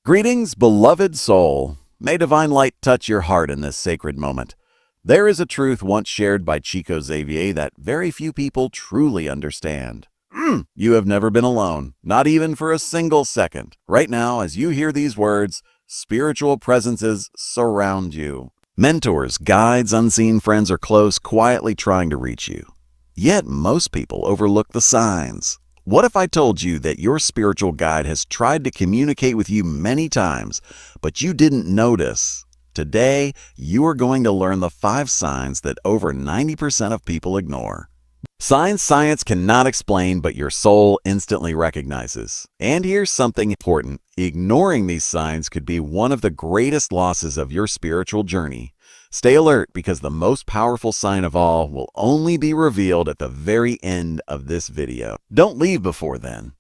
Greetings, beloved soul. May divine light touch your heart in this sacred moment. There is a truth once shared by Chico Xavier that very few people truly understand. You have never been alone, not even for a single second. Right now, as you hear these words, spiritual presences surround you. Mentors, guides, unseen friends are close, quietly trying to reach you. Yet most people overlook the signs. What if I told you that your spiritual guide has tried to communicate with you many times, but you didn't notice? Today, you are going to learn the 5 signs that over 90% of people ignore. Signs science cannot explain, but your soul instantly recognizes. And here's something important. Ignoring these signs could be one of the greatest losses of your spiritual journey. Stay alert, because the most powerful sign of all will only be revealed at the very end of this video. Don't leave before then.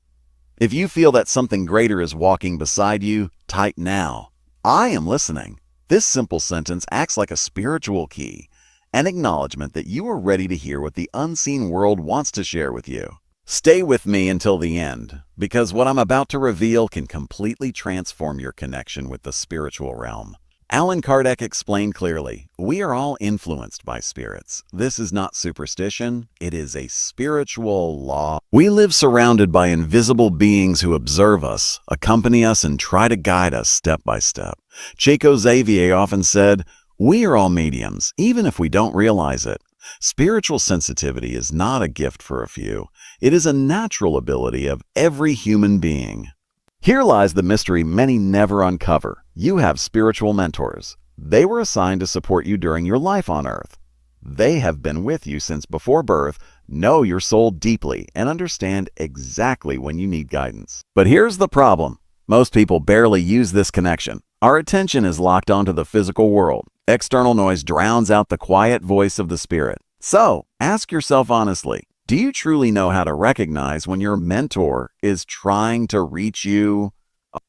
If you feel that something greater is walking beside you, type now. I am listening. This simple sentence acts like a spiritual key, an acknowledgement that you are ready to hear what the unseen world wants to share with you. Stay with me until the end, because what I'm about to reveal can completely transform your connection with the spiritual realm. Allan Kardec explained clearly, we are all influenced by spirits. This is not superstition, it is a spiritual law. We live surrounded by invisible beings who observe us, accompany us, and try to guide us step by step. Chico Xavier often said, we are all mediums, even if we don't realize it. Spiritual sensitivity is not a gift for a few. It is a natural ability of every human being. Here lies the mystery many never uncover. You have spiritual mentors. They were assigned to support you during your life on earth. They have been with you since before birth, know your soul deeply, and understand exactly when you need guidance. But here's the problem. Most people barely use this connection. Our attention is locked onto the physical world. External noise drowns out the quiet voice of the spirit. So, ask yourself honestly, do you truly know how to recognize when your mentor is trying to reach you?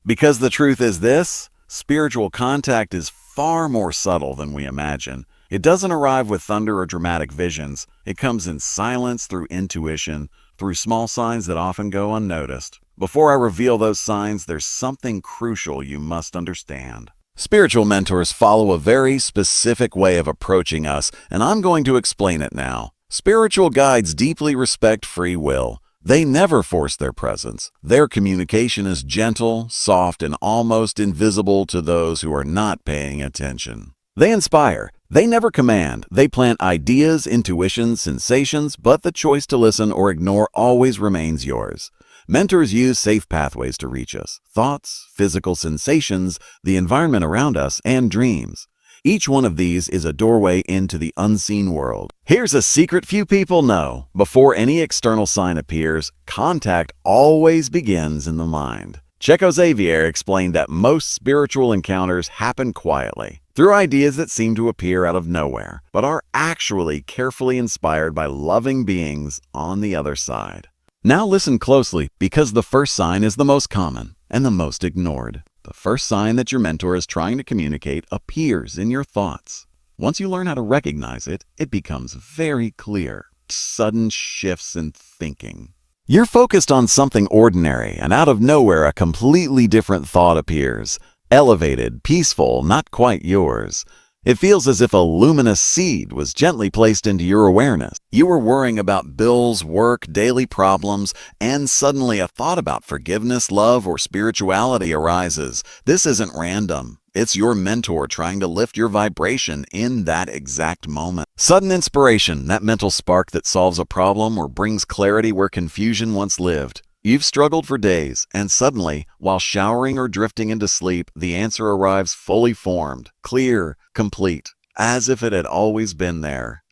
Because the truth is this, spiritual contact is far more subtle than we imagine. It doesn't arrive with thunder or dramatic visions. It comes in silence, through intuition, through small signs that often go unnoticed. Before I reveal those signs, there's something crucial you must understand. Spiritual mentors follow a very specific way of approaching us, and I'm going to explain it now. Spiritual guides deeply respect free will. They never force their presence. Their communication is gentle, soft, and almost invisible to those who are not paying attention. They inspire. They never command. They plant ideas, intuitions, sensations, but the choice to listen or ignore always remains yours. Mentors use safe pathways to reach us: thoughts, physical sensations, the environment around us, and dreams. Each one of these is a doorway into the unseen world. Here's a secret few people know. Before any external sign appears, contact always begins in the mind. Chico Xavier explained that most spiritual encounters happen quietly, through ideas that seem to appear out of nowhere, but are actually carefully inspired by loving beings on the other side. Now listen closely, because the first sign is the most common and the most ignored. The first sign that your mentor is trying to communicate appears in your thoughts. Once you learn how to recognize it, it becomes very clear. Sudden shifts in thinking. You're focused on something ordinary, and out of nowhere a completely different thought appears. Elevated, peaceful, not quite yours. It feels as if a luminous seed was gently placed into your awareness. You were worrying about bills, work, daily problems, and suddenly a thought about forgiveness, love, or spirituality arises. This isn't random. It's your mentor trying to lift your vibration in that exact moment. Sudden inspiration, that mental spark that solves a problem or brings clarity where confusion once lived. You've struggled for days, and suddenly, while showering or drifting into sleep, the answer arrives fully formed, clear, complete, as if it had always been there.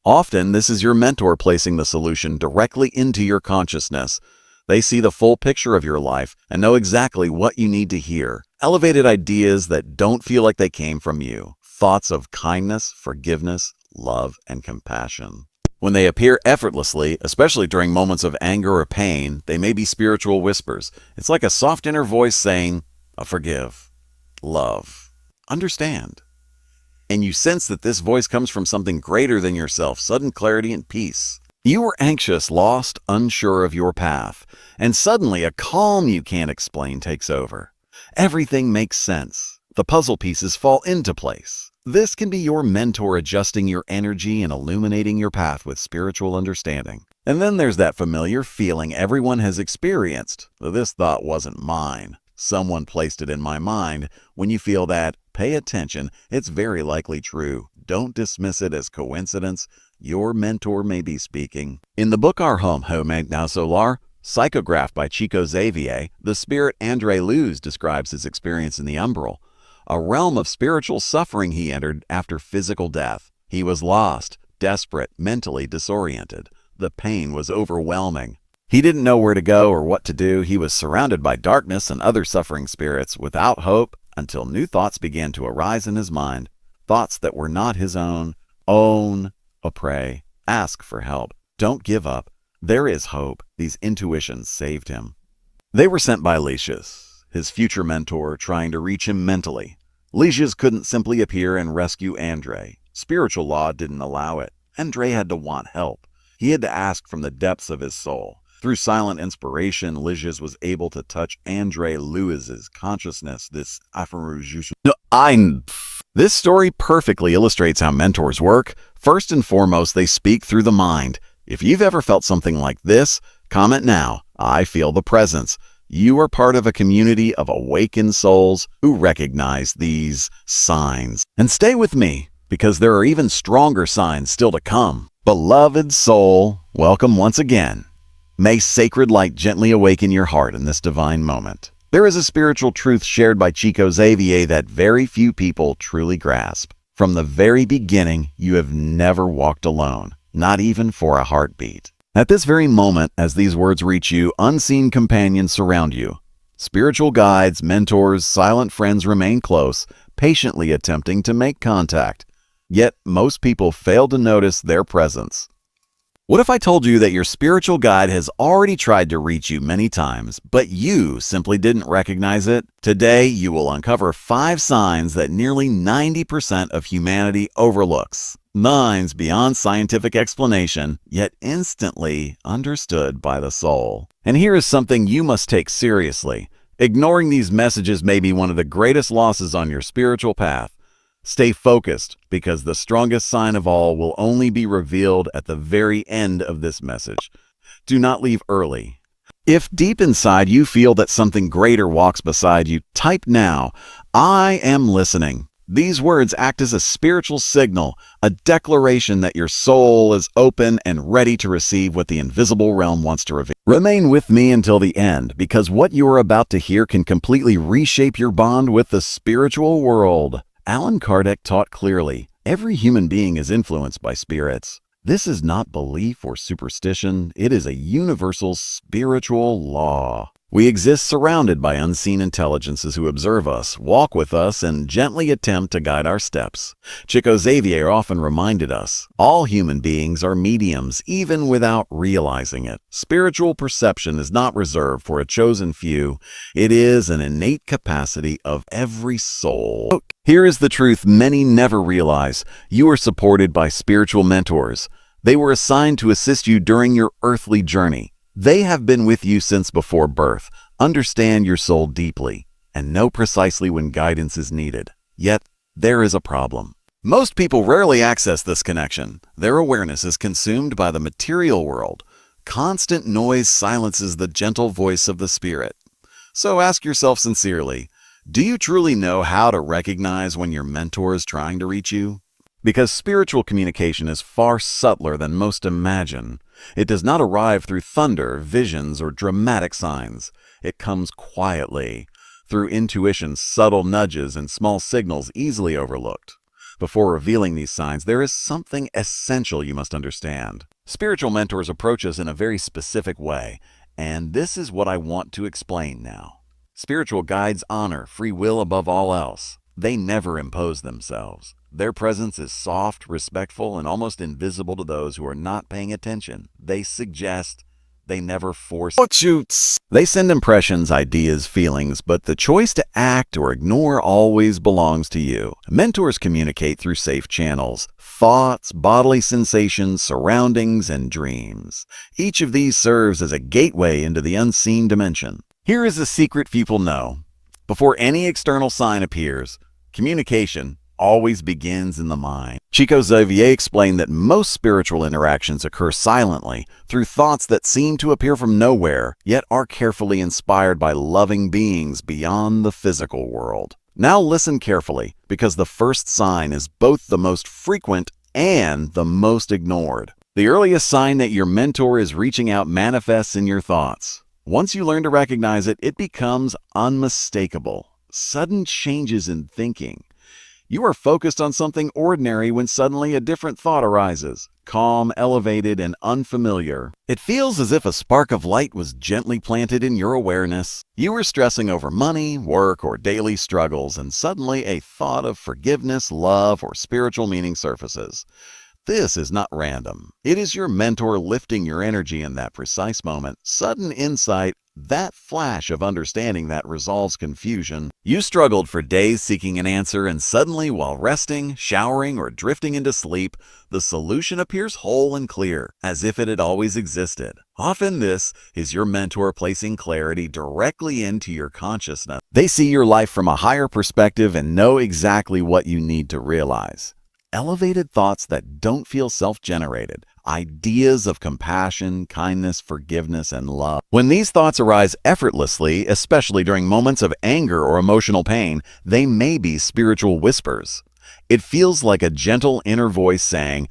Often, this is your mentor placing the solution directly into your consciousness. They see the full picture of your life and know exactly what you need to hear. Elevated ideas that don't feel like they came from you. Thoughts of kindness, forgiveness, love, and compassion. When they appear effortlessly, especially during moments of anger or pain, they may be spiritual whispers. It's like a soft inner voice saying, forgive, love, understand. And you sense that this voice comes from something greater than yourself, sudden clarity and peace. You were anxious, lost, unsure of your path, and suddenly a calm you can't explain takes over. Everything makes sense. The puzzle pieces fall into place. This can be your mentor adjusting your energy and illuminating your path with spiritual understanding. And then there's that familiar feeling everyone has experienced. This thought wasn't mine. Someone placed it in my mind. When you feel that, pay attention. It's very likely true. Don't dismiss it as coincidence. Your mentor may be speaking. In the book Our Home Now Solar, psychographed by Chico Xavier, the spirit André Luz describes his experience in the umbral, a realm of spiritual suffering he entered after physical death. He was lost, desperate, mentally disoriented. The pain was overwhelming. He didn't know where to go or what to do. He was surrounded by darkness and other suffering spirits without hope until new thoughts began to arise in his mind, thoughts that were not his own. Pray, ask for help. Don't give up. There is hope. These intuitions saved him. They were sent by Licious, his future mentor, trying to reach him mentally. Licious couldn't simply appear and rescue André. Spiritual law didn't allow it. André had to want help. He had to ask from the depths of his soul. Through silent inspiration, Licious was able to touch André Luz's consciousness. This story perfectly illustrates how mentors work. First and foremost, they speak through the mind. If you've ever felt something like this, comment now. I feel the presence. You are part of a community of awakened souls who recognize these signs. And stay with me, because there are even stronger signs still to come. Beloved soul, welcome once again. May sacred light gently awaken your heart in this divine moment. There is a spiritual truth shared by Chico Xavier that very few people truly grasp. From the very beginning, you have never walked alone, not even for a heartbeat. At this very moment, as these words reach you, unseen companions surround you. Spiritual guides, mentors, silent friends remain close, patiently attempting to make contact. Yet, most people fail to notice their presence. What if I told you that your spiritual guide has already tried to reach you many times, but you simply didn't recognize it? Today, you will uncover 5 signs that nearly 90% of humanity overlooks. Signs beyond scientific explanation, yet instantly understood by the soul. And here is something you must take seriously. Ignoring these messages may be one of the greatest losses on your spiritual path. Stay focused, because the strongest sign of all will only be revealed at the very end of this message. Do not leave early. If deep inside you feel that something greater walks beside you, type now, I am listening. These words act as a spiritual signal, a declaration that your soul is open and ready to receive what the invisible realm wants to reveal. Remain with me until the end, because what you are about to hear can completely reshape your bond with the spiritual world. Allan Kardec taught clearly, every human being is influenced by spirits. This is not belief or superstition, it is a universal spiritual law. We exist surrounded by unseen intelligences who observe us, walk with us, and gently attempt to guide our steps. Chico Xavier often reminded us, all human beings are mediums, even without realizing it. Spiritual perception is not reserved for a chosen few. It is an innate capacity of every soul. Here is the truth many never realize. You are supported by spiritual mentors. They were assigned to assist you during your earthly journey. They have been with you since before birth, understand your soul deeply, and know precisely when guidance is needed. Yet, there is a problem. Most people rarely access this connection. Their awareness is consumed by the material world. Constant noise silences the gentle voice of the spirit. So ask yourself sincerely, do you truly know how to recognize when your mentor is trying to reach you? Because spiritual communication is far subtler than most imagine. It does not arrive through thunder, visions, or dramatic signs. It comes quietly, through intuition, subtle nudges, and small signals easily overlooked. Before revealing these signs, there is something essential you must understand. Spiritual mentors approach us in a very specific way, and this is what I want to explain now. Spiritual guides honor free will above all else. They never impose themselves. Their presence is soft, respectful, and almost invisible to those who are not paying attention. They suggest, they never force. They send impressions, ideas, feelings, but the choice to act or ignore always belongs to you. Mentors communicate through safe channels, thoughts, bodily sensations, surroundings, and dreams. Each of these serves as a gateway into the unseen dimension. Here is a secret people know. Before any external sign appears, communication always begins in the mind. Chico Xavier explained that most spiritual interactions occur silently through thoughts that seem to appear from nowhere, yet are carefully inspired by loving beings beyond the physical world. Now listen carefully, because the first sign is both the most frequent and the most ignored. The earliest sign that your mentor is reaching out manifests in your thoughts. Once you learn to recognize it, it becomes unmistakable. Sudden changes in thinking. You are focused on something ordinary when suddenly a different thought arises, calm, elevated, and unfamiliar. It feels as if a spark of light was gently planted in your awareness. You were stressing over money, work, or daily struggles, and suddenly a thought of forgiveness, love, or spiritual meaning surfaces. This is not random. It is your mentor lifting your energy in that precise moment. Sudden insight, that flash of understanding that resolves confusion. You struggled for days seeking an answer, and suddenly, while resting, showering, or drifting into sleep, the solution appears whole and clear, as if it had always existed. Often this is your mentor placing clarity directly into your consciousness. They see your life from a higher perspective and know exactly what you need to realize. Elevated thoughts that don't feel self-generated, ideas of compassion, kindness, forgiveness, and love. When these thoughts arise effortlessly, especially during moments of anger or emotional pain, they may be spiritual whispers. It feels like a gentle inner voice saying,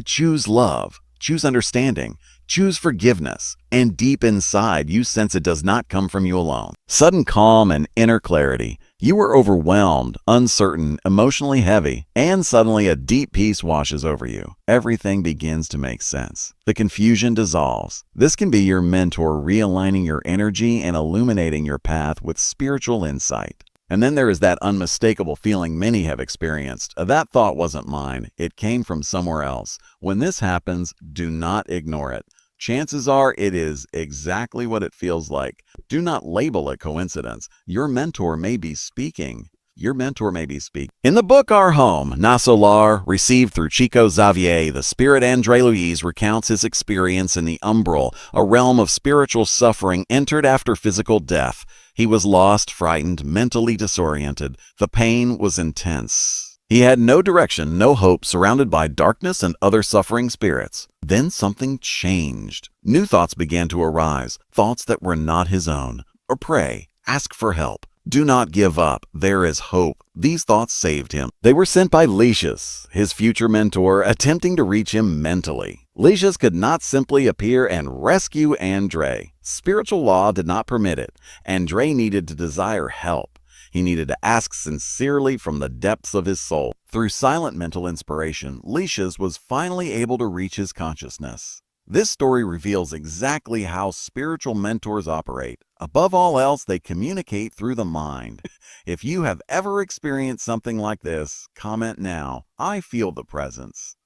choose love, choose understanding, choose forgiveness, and deep inside you sense it does not come from you alone. Sudden calm and inner clarity. You were overwhelmed, uncertain, emotionally heavy, and suddenly a deep peace washes over you. Everything begins to make sense. The confusion dissolves. This can be your mentor realigning your energy and illuminating your path with spiritual insight. And then there is that unmistakable feeling many have experienced. That thought wasn't mine. It came from somewhere else. When this happens, do not ignore it. Chances are it is exactly what it feels like. Do not label it coincidence. Your mentor may be speaking. In the book Our Home, Na Solar, received through Chico Xavier, the spirit André Louise recounts his experience in the umbral, a realm of spiritual suffering entered after physical death. He was lost, frightened, mentally disoriented. The pain was intense. He had no direction, no hope, surrounded by darkness and other suffering spirits. Then something changed. New thoughts began to arise, thoughts that were not his own. Or pray, ask for help. Do not give up. There is hope. These thoughts saved him. They were sent by Licious, his future mentor, attempting to reach him mentally. Licious could not simply appear and rescue André. Spiritual law did not permit it. André needed to desire help. He needed to ask sincerely from the depths of his soul. Through silent mental inspiration, Licious was finally able to reach his consciousness. This story reveals exactly how spiritual mentors operate. Above all else, they communicate through the mind. If you have ever experienced something like this, comment now. I feel the presence.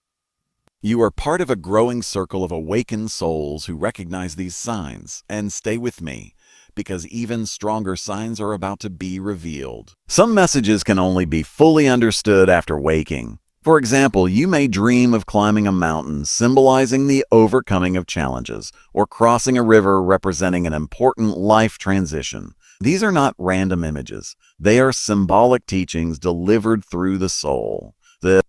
You are part of a growing circle of awakened souls who recognize these signs. And stay with me, because even stronger signs are about to be revealed. Some messages can only be fully understood after waking. For example, you may dream of climbing a mountain, symbolizing the overcoming of challenges, or crossing a river representing an important life transition. These are not random images. They are symbolic teachings delivered through the soul.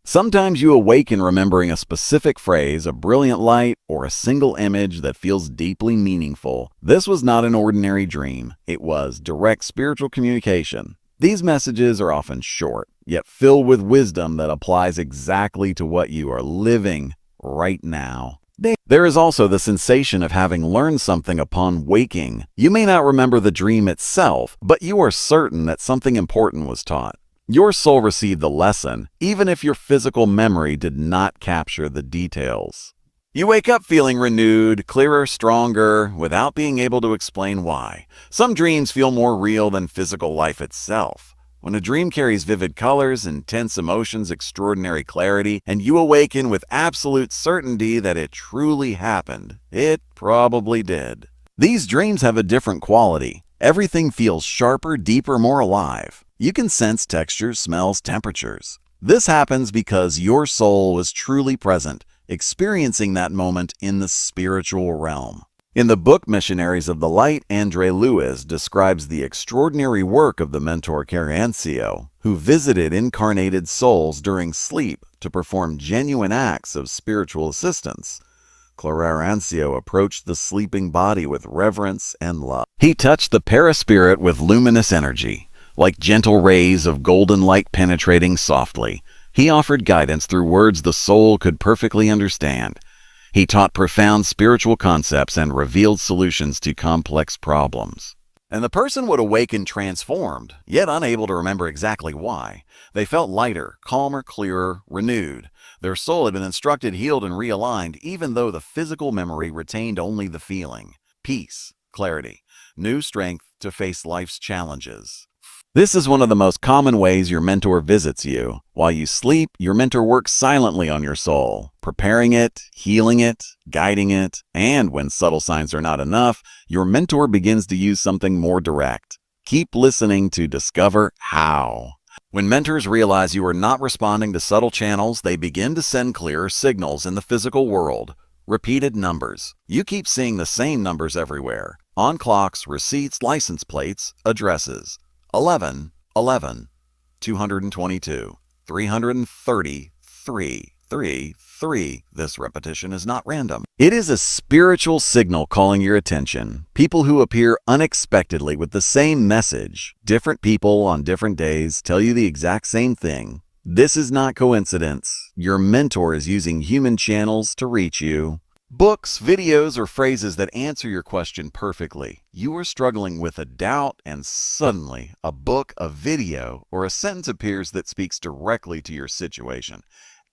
Sometimes you awaken remembering a specific phrase, a brilliant light, or a single image that feels deeply meaningful. This was not an ordinary dream. It was direct spiritual communication. These messages are often short, yet filled with wisdom that applies exactly to what you are living right now. There is also the sensation of having learned something upon waking. You may not remember the dream itself, but you are certain that something important was taught. Your soul received the lesson, even if your physical memory did not capture the details. You wake up feeling renewed, clearer, stronger, without being able to explain why. Some dreams feel more real than physical life itself. When a dream carries vivid colors, intense emotions, extraordinary clarity, and you awaken with absolute certainty that it truly happened, it probably did. These dreams have a different quality. Everything feels sharper, deeper, more alive. You can sense textures, smells, temperatures. This happens because your soul was truly present, experiencing that moment in the spiritual realm. In the book Missionaries of the Light, Andre Lewis describes the extraordinary work of the mentor Clarencio, who visited incarnated souls during sleep to perform genuine acts of spiritual assistance. Clarencio approached the sleeping body with reverence and love. He touched the paraspirit with luminous energy, like gentle rays of golden light penetrating softly. He offered guidance through words the soul could perfectly understand. He taught profound spiritual concepts and revealed solutions to complex problems. And the person would awaken transformed, yet unable to remember exactly why. They felt lighter, calmer, clearer, renewed. Their soul had been instructed, healed, and realigned, even though the physical memory retained only the feeling. Peace, clarity, new strength to face life's challenges. This is one of the most common ways your mentor visits you. While you sleep, your mentor works silently on your soul, preparing it, healing it, guiding it, and when subtle signs are not enough, your mentor begins to use something more direct. Keep listening to discover how. When mentors realize you are not responding to subtle channels, they begin to send clearer signals in the physical world. Repeated numbers. You keep seeing the same numbers everywhere. On clocks, receipts, license plates, addresses. 11, 11, 222, 333, 3, 3. This repetition is not random. It is a spiritual signal calling your attention. People who appear unexpectedly with the same message, different people on different days, tell you the exact same thing. This is not coincidence. Your mentor is using human channels to reach you. Books, videos, or phrases that answer your question perfectly. You are struggling with a doubt, and suddenly a book, a video, or a sentence appears that speaks directly to your situation,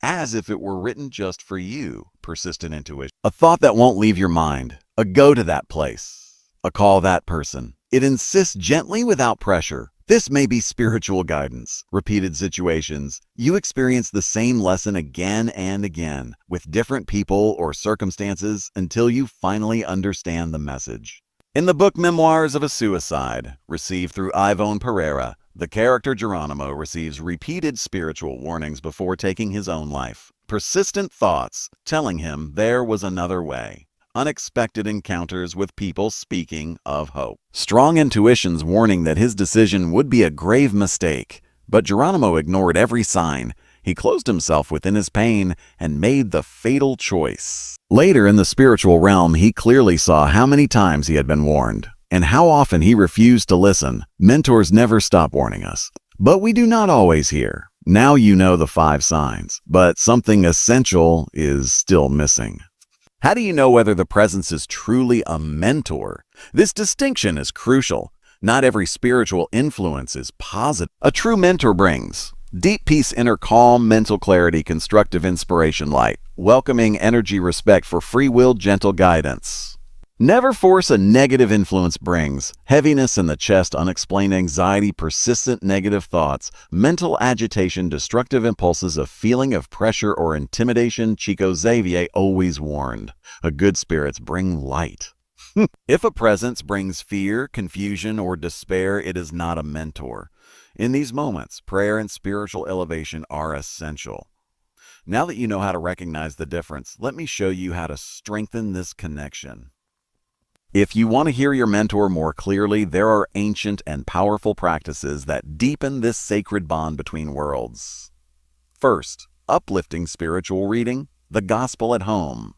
as if it were written just for you. Persistent intuition. A thought that won't leave your mind. A go to that place. A call that person. It insists gently without pressure. This may be spiritual guidance. Repeated situations. You experience the same lesson again and again with different people or circumstances until you finally understand the message. In the book Memoirs of a Suicide, received through Ivone Pereira, the character Geronimo receives repeated spiritual warnings before taking his own life. Persistent thoughts telling him there was another way. Unexpected encounters with people speaking of hope. Strong intuitions warning that his decision would be a grave mistake. But Geronimo ignored every sign. He closed himself within his pain and made the fatal choice. Later in the spiritual realm, he clearly saw how many times he had been warned and how often he refused to listen. Mentors never stop warning us, but we do not always hear. Now you know the 5 signs, but something essential is still missing. How do you know whether the presence is truly a mentor? This distinction is crucial. Not every spiritual influence is positive. A true mentor brings deep peace, inner calm, mental clarity, constructive inspiration, light, welcoming energy, respect for free will, gentle guidance. Never force a negative influence brings heaviness in the chest, unexplained anxiety, persistent negative thoughts, mental agitation, destructive impulses, a feeling of pressure or intimidation. Chico Xavier always warned, a good spirits bring light. If a presence brings fear, confusion, or despair, it is not a mentor. In these moments, prayer and spiritual elevation are essential. Now that you know how to recognize the difference, let me show you how to strengthen this connection. If you want to hear your mentor more clearly, there are ancient and powerful practices that deepen this sacred bond between worlds. First, uplifting spiritual reading, the gospel at home.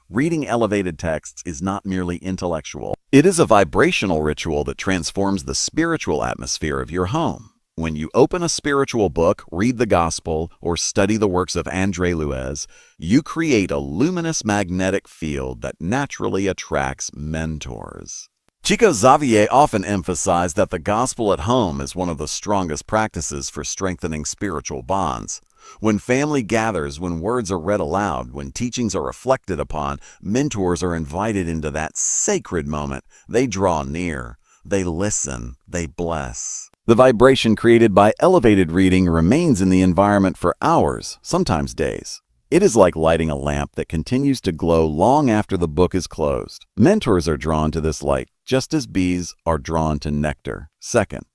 Reading elevated texts is not merely intellectual. It is a vibrational ritual that transforms the spiritual atmosphere of your home. When you open a spiritual book, read the gospel, or study the works of Andre Lewis, you create a luminous magnetic field that naturally attracts mentors. Chico Xavier often emphasized that the gospel at home is one of the strongest practices for strengthening spiritual bonds. When family gathers, when words are read aloud, when teachings are reflected upon, mentors are invited into that sacred moment. They draw near, they listen, they bless. The vibration created by elevated reading remains in the environment for hours, sometimes days. It is like lighting a lamp that continues to glow long after the book is closed. Mentors are drawn to this light, just as bees are drawn to nectar. Second,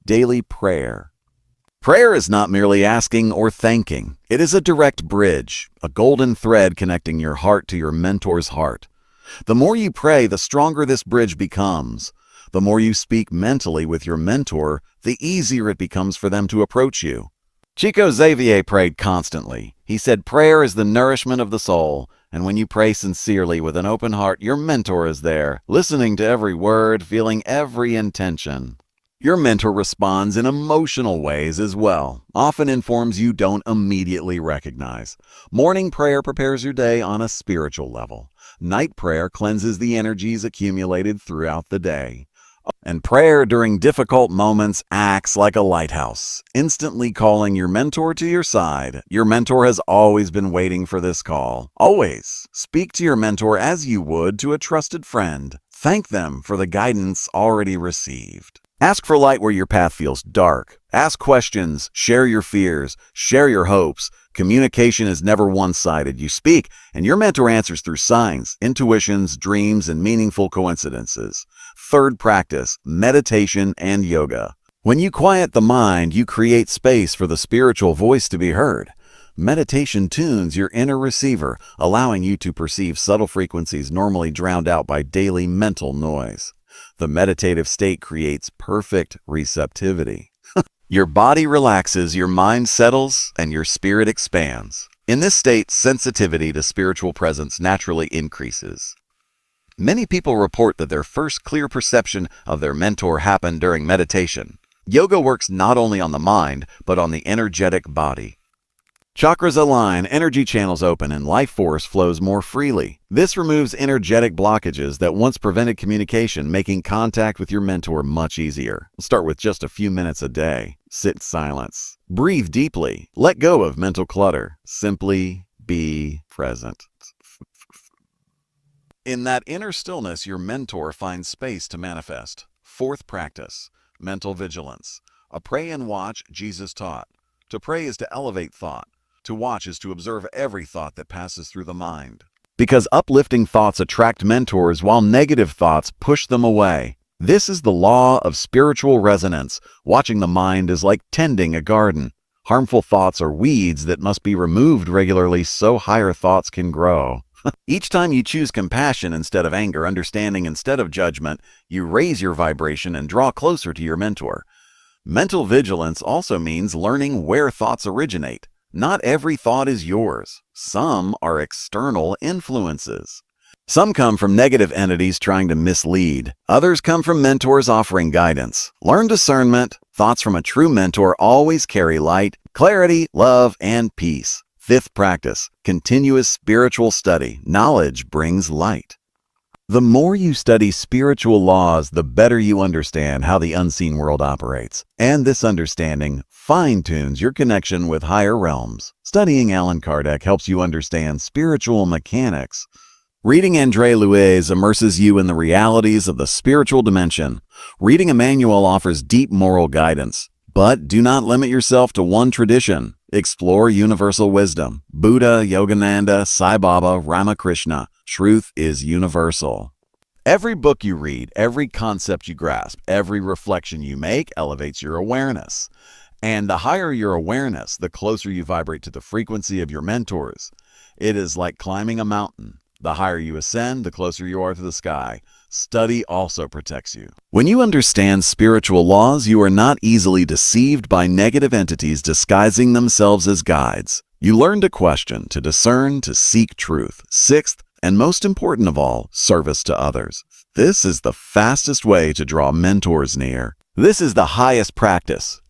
daily prayer. Prayer is not merely asking or thanking. It is a direct bridge, a golden thread connecting your heart to your mentor's heart. The more you pray, the stronger this bridge becomes. The more you speak mentally with your mentor, the easier it becomes for them to approach you. Chico Xavier prayed constantly. He said prayer is the nourishment of the soul, and when you pray sincerely with an open heart, your mentor is there, listening to every word, feeling every intention. Your mentor responds in emotional ways as well, often in forms you don't immediately recognize. Morning prayer prepares your day on a spiritual level. Night prayer cleanses the energies accumulated throughout the day. And prayer during difficult moments acts like a lighthouse, instantly calling your mentor to your side. Your mentor has always been waiting for this call. Always. Speak to your mentor as you would to a trusted friend. Thank them for the guidance already received. Ask for light where your path feels dark. Ask questions, share your fears, share your hopes. Communication is never one-sided. You speak, and your mentor answers through signs, intuitions, dreams, and meaningful coincidences. Third practice, meditation and yoga. When you quiet the mind, you create space for the spiritual voice to be heard. Meditation tunes your inner receiver, allowing you to perceive subtle frequencies normally drowned out by daily mental noise. The meditative state creates perfect receptivity. Your body relaxes, your mind settles, and your spirit expands. In this state, sensitivity to spiritual presence naturally increases. Many people report that their first clear perception of their mentor happened during meditation. Yoga works not only on the mind, but on the energetic body. Chakras align, energy channels open, and life force flows more freely. This removes energetic blockages that once prevented communication, making contact with your mentor much easier. Start with just a few minutes a day. Sit in silence. Breathe deeply. Let go of mental clutter. Simply be present. In that inner stillness, your mentor finds space to manifest. Fourth practice, mental vigilance. A pray and watch Jesus taught. To pray is to elevate thought. To watch is to observe every thought that passes through the mind. Because uplifting thoughts attract mentors while negative thoughts push them away. This is the law of spiritual resonance. Watching the mind is like tending a garden. Harmful thoughts are weeds that must be removed regularly so higher thoughts can grow. Each time you choose compassion instead of anger, understanding instead of judgment, you raise your vibration and draw closer to your mentor. Mental vigilance also means learning where thoughts originate. Not every thought is yours. Some are external influences. Some come from negative entities trying to mislead. Others come from mentors offering guidance. Learn discernment. Thoughts from a true mentor always carry light, clarity, love, and peace. Fifth practice, continuous spiritual study. Knowledge brings light. The more you study spiritual laws, the better you understand how the unseen world operates. And this understanding fine-tunes your connection with higher realms. Studying Allan Kardec helps you understand spiritual mechanics. Reading André Louis immerses you in the realities of the spiritual dimension. Reading Emmanuel offers deep moral guidance. But do not limit yourself to one tradition. Explore universal wisdom. Buddha, Yogananda, Sai Baba, Ramakrishna. Truth is universal. Every book you read, every concept you grasp, every reflection you make elevates your awareness. And the higher your awareness, the closer you vibrate to the frequency of your mentors. It is like climbing a mountain. The higher you ascend, the closer you are to the sky. Study also protects you. When you understand spiritual laws, you are not easily deceived by negative entities disguising themselves as guides. You learn to question, to discern, to seek truth. Sixth, and most important of all, service to others. This is the fastest way to draw mentors near. This is the highest practice.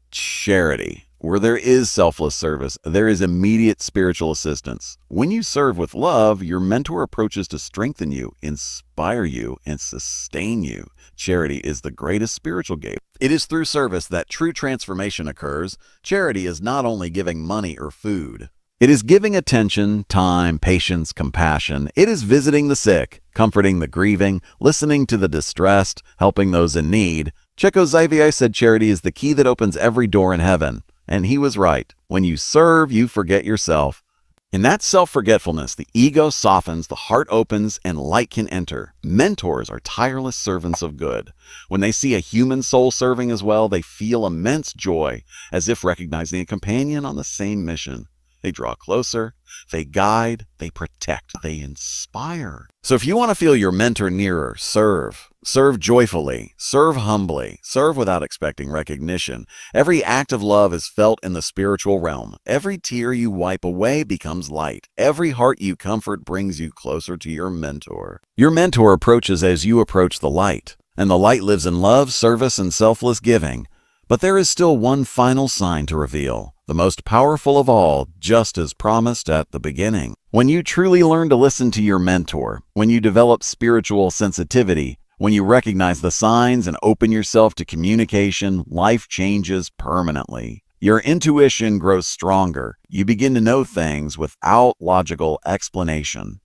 Charity. Where there is selfless service, there is immediate spiritual assistance. When you serve with love, your mentor approaches to strengthen you, inspire you, and sustain you. Charity is the greatest spiritual gift. It is through service that true transformation occurs. Charity is not only giving money or food. It is giving attention, time, patience, compassion. It is visiting the sick, comforting the grieving, listening to the distressed, helping those in need. Chico Xavier said charity is the key that opens every door in heaven. And he was right. When you serve, you forget yourself. In that self-forgetfulness, the ego softens, the heart opens, and light can enter. Mentors are tireless servants of good. When they see a human soul serving as well, they feel immense joy, as if recognizing a companion on the same mission. They draw closer, they guide, they protect, they inspire. So if you want to feel your mentor nearer, serve. Serve joyfully, serve humbly, serve without expecting recognition. Every act of love is felt in the spiritual realm. Every tear you wipe away becomes light. Every heart you comfort brings you closer to your mentor. Your mentor approaches as you approach the light, and the light lives in love, service, and selfless giving. But there is still one final sign to reveal, the most powerful of all, just as promised at the beginning. When you truly learn to listen to your mentor, when you develop spiritual sensitivity, when you recognize the signs and open yourself to communication, life changes permanently. Your intuition grows stronger. You begin to know things without logical explanation.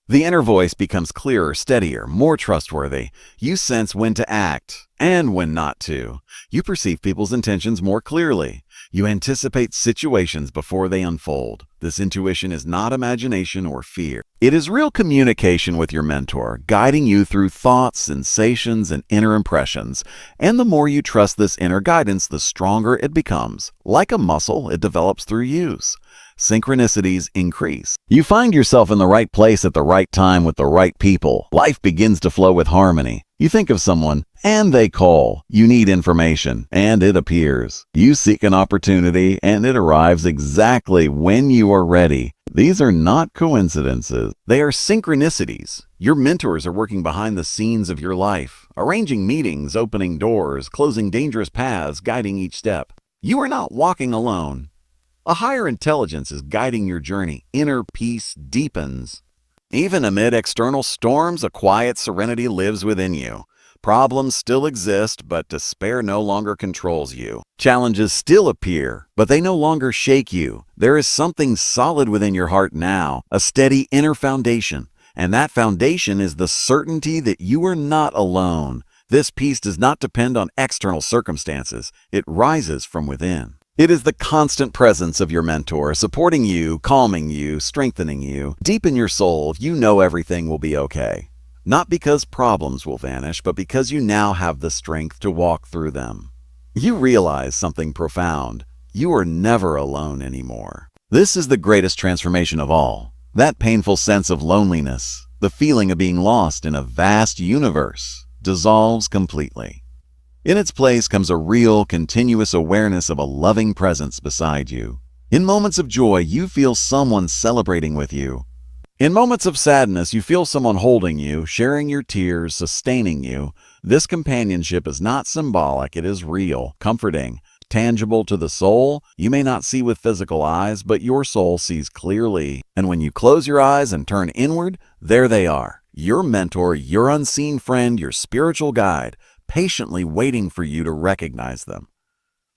The inner voice becomes clearer, steadier, more trustworthy. You sense when to act and when not to. You perceive people's intentions more clearly. You anticipate situations before they unfold. This intuition is not imagination or fear. It is real communication with your mentor, guiding you through thoughts, sensations, and inner impressions. And the more you trust this inner guidance, the stronger it becomes. Like a muscle, it develops through use. Synchronicities increase. You find yourself in the right place at the right time with the right people. Life begins to flow with harmony. You think of someone, and they call. You need information, and it appears. You seek an opportunity, and it arrives exactly when you are ready. These are not coincidences. They are synchronicities. Your mentors are working behind the scenes of your life, arranging meetings, opening doors, closing dangerous paths, guiding each step. You are not walking alone. A higher intelligence is guiding your journey. Inner peace deepens. Even amid external storms, a quiet serenity lives within you. Problems still exist, but despair no longer controls you. Challenges still appear, but they no longer shake you. There is something solid within your heart now, a steady inner foundation. And that foundation is the certainty that you are not alone. This peace does not depend on external circumstances. It rises from within. It is the constant presence of your mentor, supporting you, calming you, strengthening you. Deep in your soul, you know everything will be okay. Not because problems will vanish, but because you now have the strength to walk through them. You realize something profound. You are never alone anymore. This is the greatest transformation of all. That painful sense of loneliness, the feeling of being lost in a vast universe, dissolves completely. In its place comes a real, continuous awareness of a loving presence beside you. In moments of joy, you feel someone celebrating with you. In moments of sadness, you feel someone holding you, sharing your tears, sustaining you. This companionship is not symbolic, it is real, comforting, tangible to the soul. You may not see with physical eyes, but your soul sees clearly. And when you close your eyes and turn inward, there they are. Your mentor, your unseen friend, your spiritual guide, patiently waiting for you to recognize them.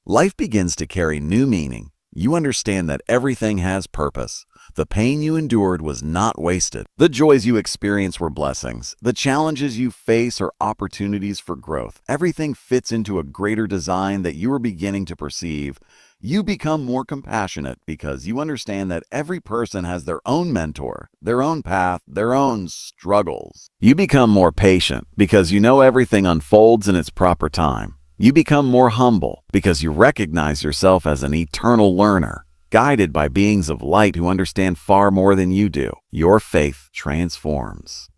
Life begins to carry new meaning. You understand that everything has purpose. The pain you endured was not wasted. The joys you experienced were blessings. The challenges you face are opportunities for growth. Everything fits into a greater design that you are beginning to perceive. You become more compassionate because you understand that every person has their own mentor, their own path, their own struggles. You become more patient because you know everything unfolds in its proper time. You become more humble because you recognize yourself as an eternal learner, guided by beings of light who understand far more than you do. Your faith transforms.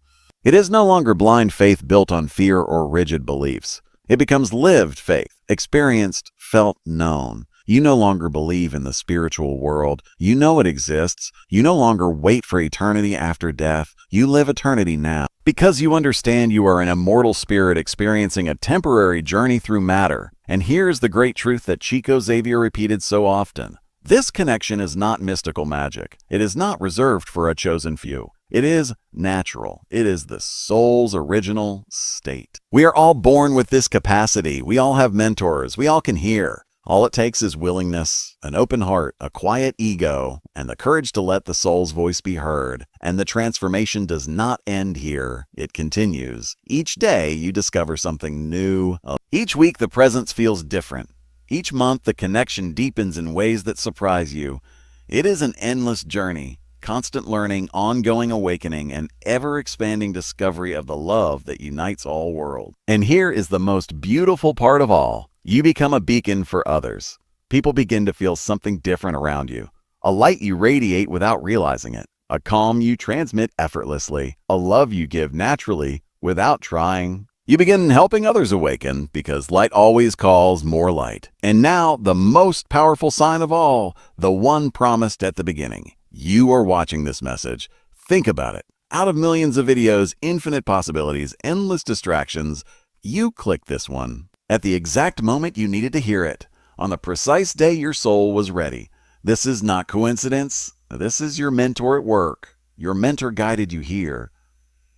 It is no longer blind faith built on fear or rigid beliefs. It becomes lived faith, experienced, felt, known. You no longer believe in the spiritual world. You know it exists. You no longer wait for eternity after death. You live eternity now. Because you understand you are an immortal spirit experiencing a temporary journey through matter. And here's the great truth that Chico Xavier repeated so often. This connection is not mystical magic. It is not reserved for a chosen few. It is natural. It is the soul's original state. We are all born with this capacity. We all have mentors. We all can hear. All it takes is willingness, an open heart, a quiet ego, and the courage to let the soul's voice be heard. And the transformation does not end here. It continues. Each day, you discover something new. Each week, the presence feels different. Each month, the connection deepens in ways that surprise you. It is an endless journey, constant learning, ongoing awakening, and ever-expanding discovery of the love that unites all worlds. And here is the most beautiful part of all. You become a beacon for others. People begin to feel something different around you. a light you radiate without realizing it, a calm you transmit effortlessly, a love you give naturally without trying. You begin helping others awaken because light always calls more light. And now, the most powerful sign of all, the one promised at the beginning. You are watching this message. Think about it. Out of millions of videos, infinite possibilities, endless distractions, you clicked this one at the exact moment you needed to hear it, on the precise day your soul was ready. This is not coincidence. This is your mentor at work. Your mentor guided you here.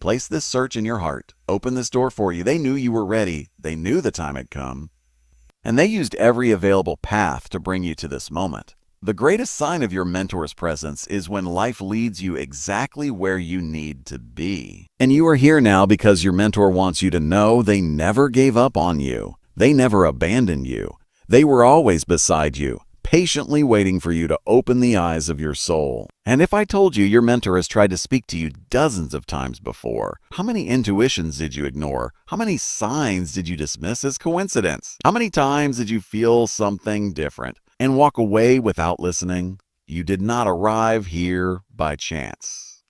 Place this search in your heart. Open this door for you. They knew you were ready. They knew the time had come. And they used every available path to bring you to this moment. The greatest sign of your mentor's presence is when life leads you exactly where you need to be. And you are here now because your mentor wants you to know they never gave up on you. They never abandoned you. They were always beside you, patiently waiting for you to open the eyes of your soul. And if I told you your mentor has tried to speak to you dozens of times before, how many intuitions did you ignore? How many signs did you dismiss as coincidence? How many times did you feel something different and walk away without listening? You did not arrive here by chance.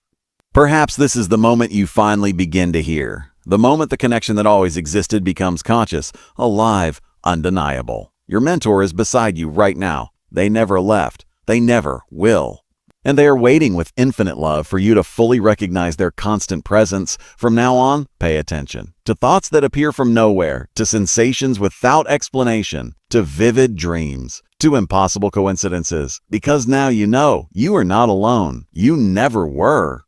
Perhaps this is the moment you finally begin to hear. The moment the connection that always existed becomes conscious, alive, undeniable. Your mentor is beside you right now. They never left. They never will. And they are waiting with infinite love for you to fully recognize their constant presence. From now on, pay attention to thoughts that appear from nowhere, to sensations without explanation, to vivid dreams, to impossible coincidences. Because now you know you are not alone. You never were.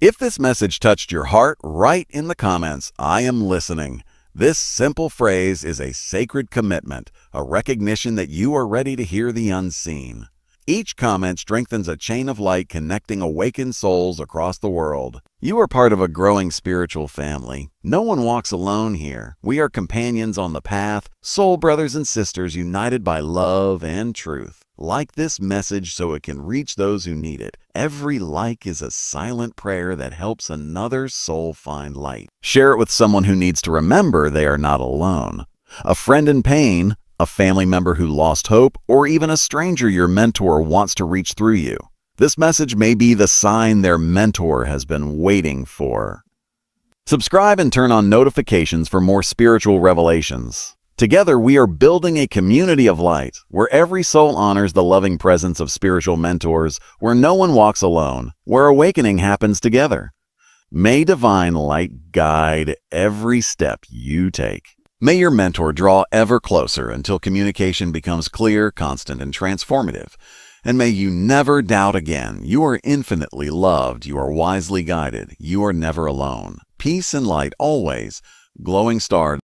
If this message touched your heart, write in the comments, "I am listening." This simple phrase is a sacred commitment, a recognition that you are ready to hear the unseen. Each comment strengthens a chain of light connecting awakened souls across the world. You are part of a growing spiritual family. No one walks alone here. We are companions on the path, soul brothers and sisters united by love and truth. Like this message so it can reach those who need it. Every like is a silent prayer that helps another soul find light. Share it with someone who needs to remember they are not alone. A friend in pain, a family member who lost hope, or even a stranger your mentor wants to reach through you. This message may be the sign their mentor has been waiting for. Subscribe and turn on notifications for more spiritual revelations. Together, we are building a community of light, where every soul honors the loving presence of spiritual mentors, where no one walks alone, where awakening happens together. May divine light guide every step you take. May your mentor draw ever closer until communication becomes clear, constant, and transformative. And may you never doubt again. You are infinitely loved. You are wisely guided. You are never alone. Peace and light always. Glowing star.